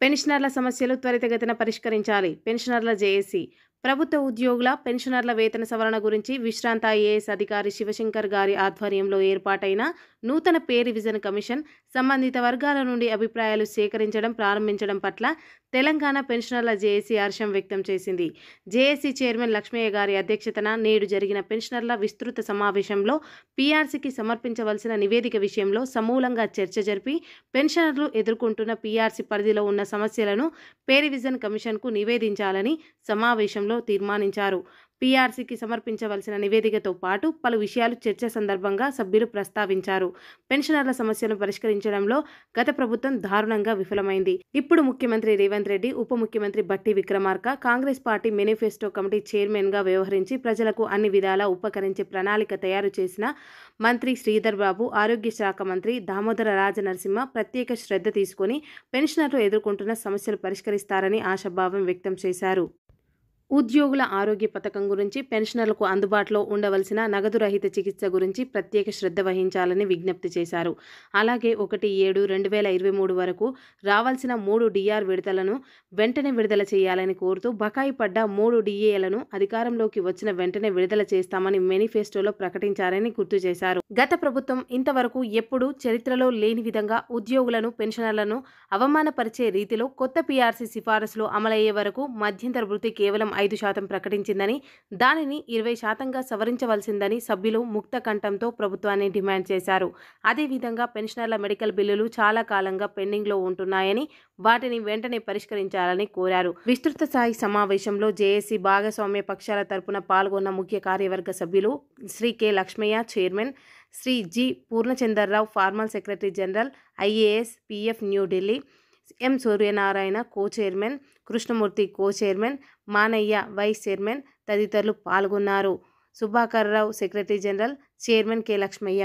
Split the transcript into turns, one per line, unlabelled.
పెన్షనర్ల సమస్యలు త్వరితగతిన పరిష్కరించాలి. పెన్షనర్ల జేఏసీ ప్రభుత్వ ఉద్యోగుల, పెన్షనర్ల వేతన సవరణ గురించి విశ్రాంత ఐఏఎస్ అధికారి శివశంకర్ గారి ఆధ్వర్యంలో ఏర్పాటైన నూతన పే రివిజన్ కమిషన్ సంబంధిత వర్గాల నుండి అభిప్రాయాలు సేకరించడం ప్రారంభించడం పట్ల తెలంగాణ పెన్షనర్ల జేఏసీ హర్షం వ్యక్తం చేసింది. జేఏసీ చైర్మన్ లక్ష్మయ్య గారి అధ్యక్షతన నేడు జరిగిన పెన్షనర్ల విస్తృత సమావేశంలో పీఆర్సీకి సమర్పించవలసిన నివేదిక విషయంలో సమూలంగా చర్చ జరిపి పెన్షనర్లు ఎదుర్కొంటున్న పీఆర్సీ పరిధిలో ఉన్న సమస్యలను పే రివిజన్ కమిషన్కు నివేదించాలని సమావేశంలో తీర్మానించారు. పీఆర్సీకి సమర్పించవలసిన నివేదికతో పాటు పలు విషయాలు చర్చ సందర్భంగా సభ్యులు ప్రస్తావించారు. పెన్షనర్ల సమస్యలను పరిష్కరించడంలో గత ప్రభుత్వం దారుణంగా విఫలమైంది. ఇప్పుడు ముఖ్యమంత్రి రేవంత్ రెడ్డి, ఉప ముఖ్యమంత్రి బట్టి Vikramarka Congress party manifesto committee చైర్మన్గా వ్యవహరించి ప్రజలకు అన్ని విధాలా ఉపకరించే ప్రణాళిక తయారు చేసిన మంత్రి శ్రీధర్ బాబు, ఆరోగ్య శాఖ మంత్రి దామోదర రాజనరసింహ ప్రత్యేక శ్రద్ధ తీసుకొని పెన్షనర్లు ఎదుర్కొంటున్న సమస్యలు పరిష్కరిస్తారని ఆశాభావం వ్యక్తం చేశారు. ఉద్యోగుల ఆరోగ్య పథకం గురించి, పెన్షనర్లకు అందుబాటులో ఉండవలసిన నగదు రహిత చికిత్స గురించి ప్రత్యేక శ్రద్ధ వహించాలని విజ్ఞప్తి చేశారు. అలాగే 1/7/2023 వరకు రావాల్సిన 3 డిఆర్ విడతలను వెంటనే విడుదల చేయాలని కోరుతూ బకాయి పడ్డ 3 డిఏలను అధికారంలోకి వచ్చిన వెంటనే విడుదల చేస్తామని మేనిఫెస్టోలో ప్రకటించారని గుర్తు చేశారు. గత ప్రభుత్వం ఇంతవరకు ఎప్పుడూ చరిత్రలో లేని విధంగా ఉద్యోగులను, పెన్షనర్లను అవమానపరిచే రీతిలో కొత్త పీఆర్సీ సిఫారసులు అమలయ్యే వరకు మధ్యంతర వృత్తి కేవలం 5% ప్రకటించిందని, దానిని 20%గా సవరించవలసిందని సభ్యులు ముక్త కంఠంతో ప్రభుత్వాన్ని డిమాండ్ చేశారు. అదేవిధంగా పెన్షనర్ల మెడికల్ బిల్లులు చాలా కాలంగా పెండింగ్లో ఉంటున్నాయని, వాటిని వెంటనే పరిష్కరించాలని కోరారు. విస్తృత స్థాయి సమావేశంలో జేఏసీ భాగస్వామ్య పక్షాల తరపున పాల్గొన్న ముఖ్య కార్యవర్గ సభ్యులు Shri K Lakshmaiah chairman, Shri G Purnachandar Rao former secretary general, IAS, PF New Delhi, M Suryanarayana co chairman, Krishnamurthy co chairman, Manayya vice chairman తదితరులు పాల్గొన్నారు. Subhakar Rao secretary general, chairman K Lakshmaiah.